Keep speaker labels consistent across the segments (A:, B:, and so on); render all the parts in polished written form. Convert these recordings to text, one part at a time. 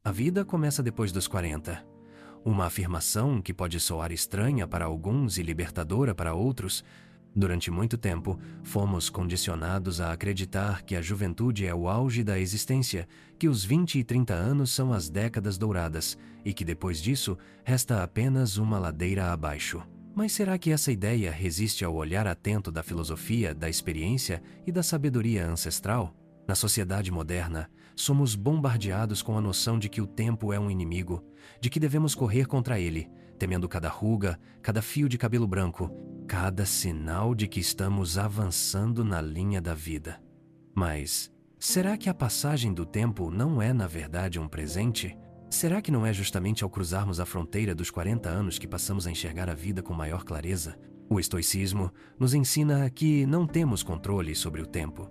A: A vida começa depois dos 40. Uma afirmação que pode soar estranha para alguns e libertadora para outros. Durante muito tempo, fomos condicionados a acreditar que a juventude é o auge da existência, que os 20 e 30 anos são as décadas douradas e que depois disso resta apenas uma ladeira abaixo. Mas será que essa ideia resiste ao olhar atento da filosofia, da experiência e da sabedoria ancestral? Na sociedade moderna, somos bombardeados com a noção de que o tempo é um inimigo, de que devemos correr contra ele, temendo cada ruga, cada fio de cabelo branco, cada sinal de que estamos avançando na linha da vida. Mas será que a passagem do tempo não é, na verdade, um presente? Será que não é justamente ao cruzarmos a fronteira dos 40 anos que passamos a enxergar a vida com maior clareza? O estoicismo nos ensina que não temos controle sobre o tempo.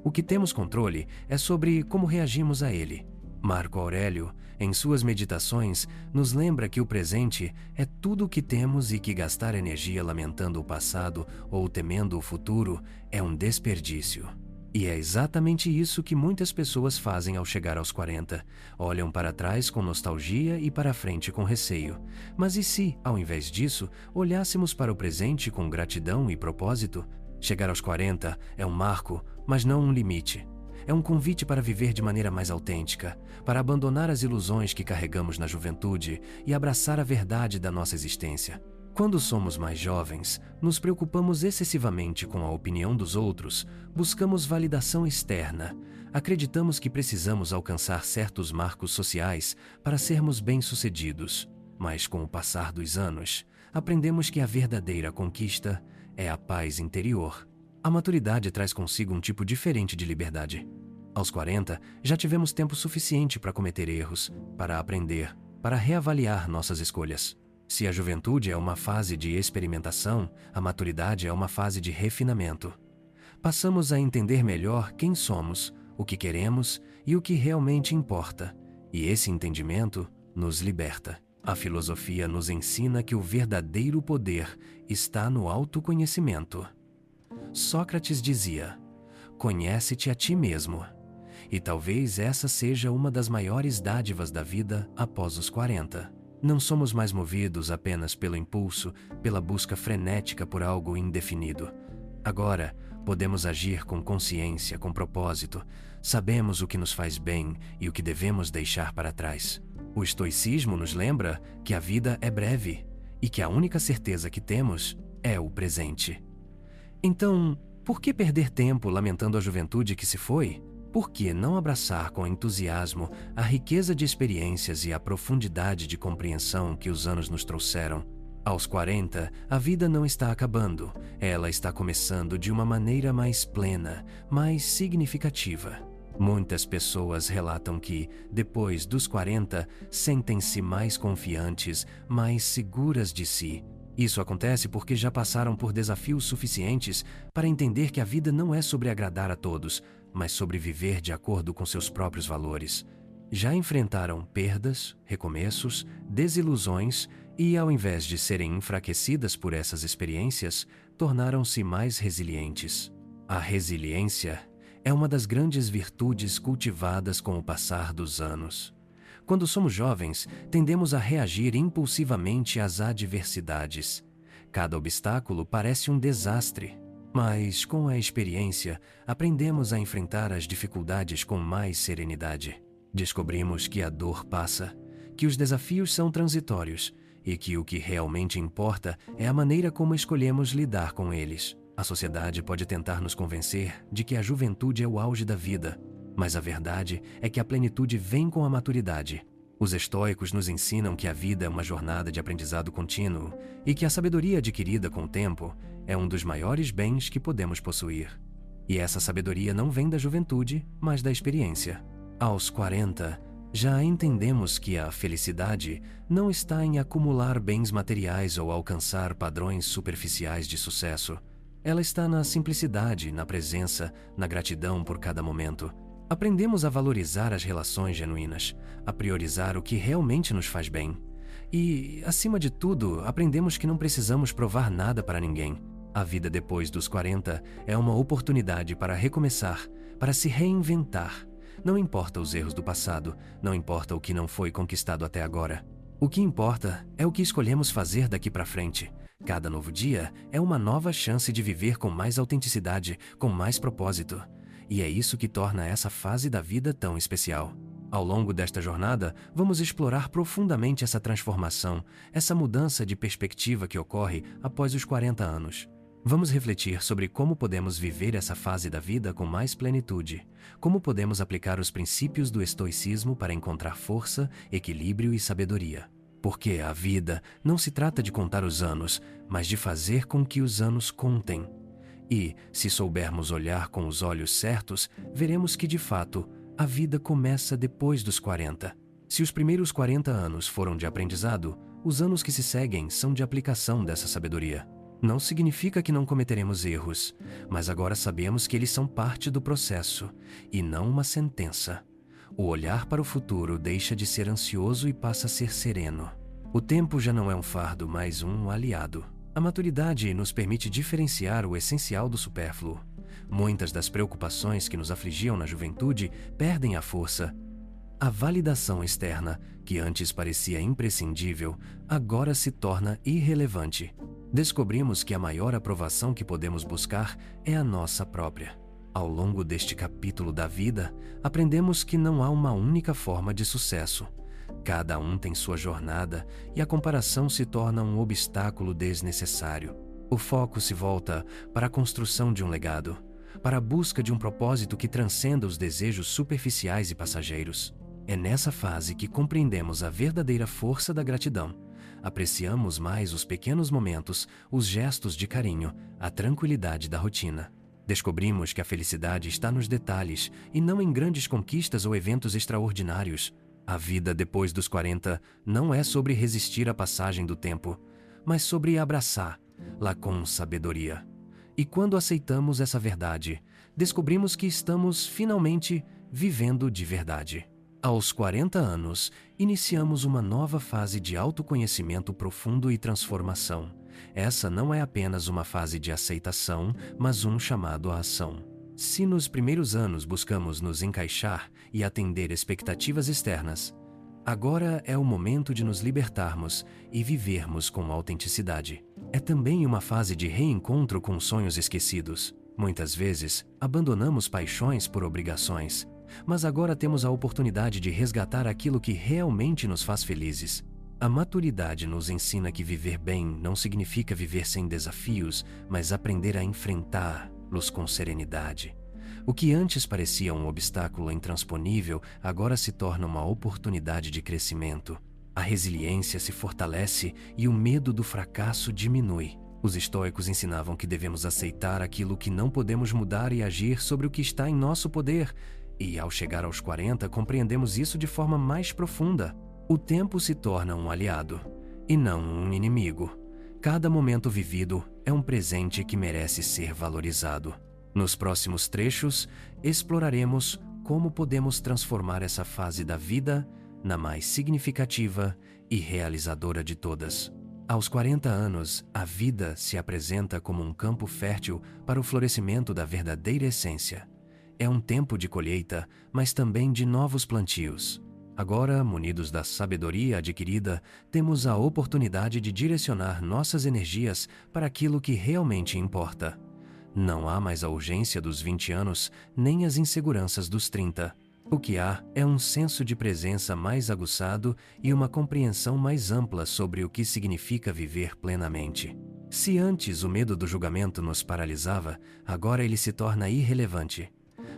A: O que temos controle é sobre como reagimos a ele. Marco Aurélio, em suas meditações, nos lembra que o presente é tudo o que temos e que gastar energia lamentando o passado ou temendo o futuro é um desperdício. E é exatamente isso que muitas pessoas fazem ao chegar aos 40. Olham para trás com nostalgia e para frente com receio. Mas e se, ao invés disso, olhássemos para o presente com gratidão e propósito? Chegar aos 40 é um marco, mas não um limite. É um convite para viver de maneira mais autêntica, para abandonar as ilusões que carregamos na juventude e abraçar a verdade da nossa existência. Quando somos mais jovens, nos preocupamos excessivamente com a opinião dos outros, buscamos validação externa, acreditamos que precisamos alcançar certos marcos sociais para sermos bem-sucedidos. Mas com o passar dos anos, aprendemos que a verdadeira conquista é a paz interior. A maturidade traz consigo um tipo diferente de liberdade. Aos 40, já tivemos tempo suficiente para cometer erros, para aprender, para reavaliar nossas escolhas. Se a juventude é uma fase de experimentação, a maturidade é uma fase de refinamento. Passamos a entender melhor quem somos, o que queremos e o que realmente importa, e esse entendimento nos liberta. A filosofia nos ensina que o verdadeiro poder está no autoconhecimento. Sócrates dizia: "Conhece-te a ti mesmo." E talvez essa seja uma das maiores dádivas da vida após os 40. Não somos mais movidos apenas pelo impulso, pela busca frenética por algo indefinido. Agora, podemos agir com consciência, com propósito. Sabemos o que nos faz bem e o que devemos deixar para trás. O estoicismo nos lembra que a vida é breve e que a única certeza que temos é o presente. Então, por que perder tempo lamentando a juventude que se foi? Por que não abraçar com entusiasmo a riqueza de experiências e a profundidade de compreensão que os anos nos trouxeram? Aos 40, a vida não está acabando, ela está começando de uma maneira mais plena, mais significativa. Muitas pessoas relatam que, depois dos 40, sentem-se mais confiantes, mais seguras de si. Isso acontece porque já passaram por desafios suficientes para entender que a vida não é sobre agradar a todos, mas sobre viver de acordo com seus próprios valores. Já enfrentaram perdas, recomeços, desilusões e, ao invés de serem enfraquecidas por essas experiências, tornaram-se mais resilientes. A resiliência é uma das grandes virtudes cultivadas com o passar dos anos. Quando somos jovens, tendemos a reagir impulsivamente às adversidades. Cada obstáculo parece um desastre. Mas, com a experiência, aprendemos a enfrentar as dificuldades com mais serenidade. Descobrimos que a dor passa, que os desafios são transitórios e que o que realmente importa é a maneira como escolhemos lidar com eles. A sociedade pode tentar nos convencer de que a juventude é o auge da vida, mas a verdade é que a plenitude vem com a maturidade. Os estoicos nos ensinam que a vida é uma jornada de aprendizado contínuo e que a sabedoria adquirida com o tempo é um dos maiores bens que podemos possuir. E essa sabedoria não vem da juventude, mas da experiência. Aos 40, já entendemos que a felicidade não está em acumular bens materiais ou alcançar padrões superficiais de sucesso. Ela está na simplicidade, na presença, na gratidão por cada momento. Aprendemos a valorizar as relações genuínas, a priorizar o que realmente nos faz bem. E, acima de tudo, aprendemos que não precisamos provar nada para ninguém. A vida depois dos 40 é uma oportunidade para recomeçar, para se reinventar, Não importa os erros do passado, não importa o que não foi conquistado até agora. O que importa é o que escolhemos fazer daqui para frente. Cada novo dia é uma nova chance de viver com mais autenticidade, com mais propósito. E é isso que torna essa fase da vida tão especial. Ao longo desta jornada, vamos explorar profundamente essa transformação, essa mudança de perspectiva que ocorre após os 40 anos. Vamos refletir sobre como podemos viver essa fase da vida com mais plenitude, como podemos aplicar os princípios do estoicismo para encontrar força, equilíbrio e sabedoria. Porque a vida não se trata de contar os anos, mas de fazer com que os anos contem. E, se soubermos olhar com os olhos certos, veremos que, de fato, a vida começa depois dos 40. Se os primeiros 40 anos foram de aprendizado, os anos que se seguem são de aplicação dessa sabedoria. Não significa que não cometeremos erros, mas agora sabemos que eles são parte do processo, e não uma sentença. O olhar para o futuro deixa de ser ansioso e passa a ser sereno. O tempo já não é um fardo, mas um aliado. A maturidade nos permite diferenciar o essencial do supérfluo. Muitas das preocupações que nos afligiam na juventude perdem a força. A validação externa, que antes parecia imprescindível, agora se torna irrelevante. Descobrimos que a maior aprovação que podemos buscar é a nossa própria. Ao longo deste capítulo da vida, aprendemos que não há uma única forma de sucesso. Cada um tem sua jornada e a comparação se torna um obstáculo desnecessário. O foco se volta para a construção de um legado, para a busca de um propósito que transcenda os desejos superficiais e passageiros. É nessa fase que compreendemos a verdadeira força da gratidão. Apreciamos mais os pequenos momentos, os gestos de carinho, a tranquilidade da rotina. Descobrimos que a felicidade está nos detalhes e não em grandes conquistas ou eventos extraordinários. A vida depois dos 40 não é sobre resistir à passagem do tempo, mas sobre abraçá-la com sabedoria. E quando aceitamos essa verdade, descobrimos que estamos finalmente vivendo de verdade. Aos 40 anos, iniciamos uma nova fase de autoconhecimento profundo e transformação. Essa não é apenas uma fase de aceitação, mas um chamado à ação. Se nos primeiros anos buscamos nos encaixar e atender expectativas externas, agora é o momento de nos libertarmos e vivermos com autenticidade. É também uma fase de reencontro com sonhos esquecidos. Muitas vezes, abandonamos paixões por obrigações, mas agora temos a oportunidade de resgatar aquilo que realmente nos faz felizes. A maturidade nos ensina que viver bem não significa viver sem desafios, mas aprender a enfrentá-los com serenidade. O que antes parecia um obstáculo intransponível, agora se torna uma oportunidade de crescimento. A resiliência se fortalece e o medo do fracasso diminui. Os estoicos ensinavam que devemos aceitar aquilo que não podemos mudar e agir sobre o que está em nosso poder. E ao chegar aos 40, compreendemos isso de forma mais profunda. O tempo se torna um aliado, e não um inimigo. Cada momento vivido é um presente que merece ser valorizado. Nos próximos trechos, exploraremos como podemos transformar essa fase da vida na mais significativa e realizadora de todas. Aos 40 anos, a vida se apresenta como um campo fértil para o florescimento da verdadeira essência. É um tempo de colheita, mas também de novos plantios. Agora, munidos da sabedoria adquirida, temos a oportunidade de direcionar nossas energias para aquilo que realmente importa. Não há mais a urgência dos 20 anos, nem as inseguranças dos 30. O que há é um senso de presença mais aguçado e uma compreensão mais ampla sobre o que significa viver plenamente. Se antes o medo do julgamento nos paralisava, agora ele se torna irrelevante.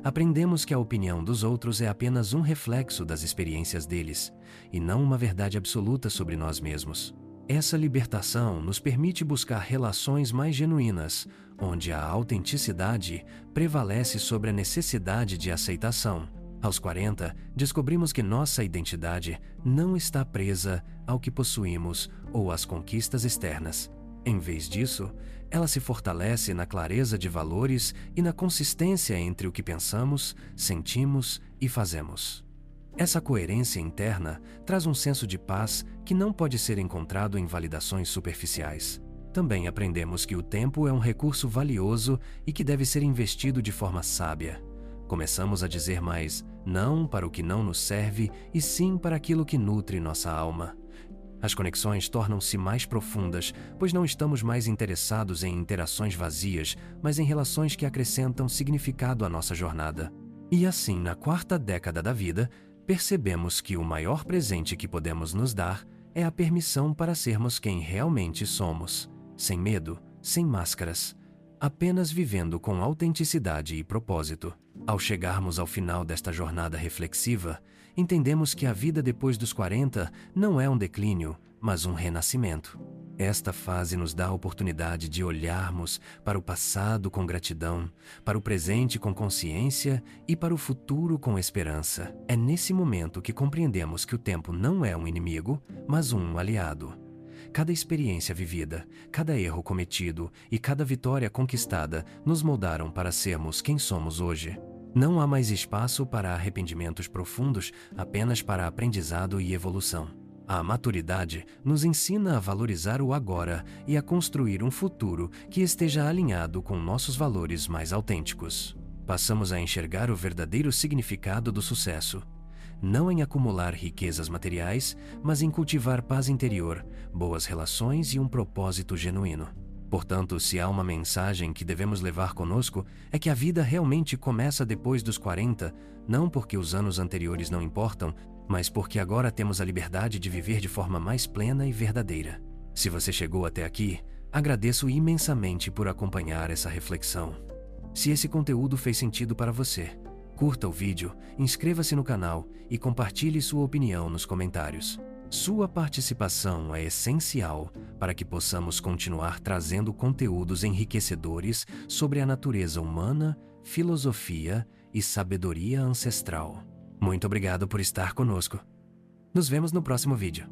A: Aprendemos que a opinião dos outros é apenas um reflexo das experiências deles, e não uma verdade absoluta sobre nós mesmos. Essa libertação nos permite buscar relações mais genuínas, onde a autenticidade prevalece sobre a necessidade de aceitação. Aos 40, descobrimos que nossa identidade não está presa ao que possuímos ou às conquistas externas. Em vez disso, ela se fortalece na clareza de valores e na consistência entre o que pensamos, sentimos e fazemos. Essa coerência interna traz um senso de paz que não pode ser encontrado em validações superficiais. Também aprendemos que o tempo é um recurso valioso e que deve ser investido de forma sábia. Começamos a dizer mais não para o que não nos serve e sim para aquilo que nutre nossa alma. As conexões tornam-se mais profundas, pois não estamos mais interessados em interações vazias, mas em relações que acrescentam significado à nossa jornada. E assim, na quarta década da vida, percebemos que o maior presente que podemos nos dar é a permissão para sermos quem realmente somos, sem medo, sem máscaras, apenas vivendo com autenticidade e propósito. Ao chegarmos ao final desta jornada reflexiva, entendemos que a vida depois dos 40 não é um declínio, mas um renascimento. Esta fase nos dá a oportunidade de olharmos para o passado com gratidão, para o presente com consciência e para o futuro com esperança. É nesse momento que compreendemos que o tempo não é um inimigo, mas um aliado. Cada experiência vivida, cada erro cometido e cada vitória conquistada nos moldaram para sermos quem somos hoje. Não há mais espaço para arrependimentos profundos, apenas para aprendizado e evolução. A maturidade nos ensina a valorizar o agora e a construir um futuro que esteja alinhado com nossos valores mais autênticos. Passamos a enxergar o verdadeiro significado do sucesso. Não em acumular riquezas materiais, mas em cultivar paz interior, boas relações e um propósito genuíno. Portanto, se há uma mensagem que devemos levar conosco, é que a vida realmente começa depois dos 40, não porque os anos anteriores não importam, mas porque agora temos a liberdade de viver de forma mais plena e verdadeira. Se você chegou até aqui, agradeço imensamente por acompanhar essa reflexão. Se esse conteúdo fez sentido para você, curta o vídeo, inscreva-se no canal e compartilhe sua opinião nos comentários. Sua participação é essencial para que possamos continuar trazendo conteúdos enriquecedores sobre a natureza humana, filosofia e sabedoria ancestral. Muito obrigado por estar conosco. Nos vemos no próximo vídeo.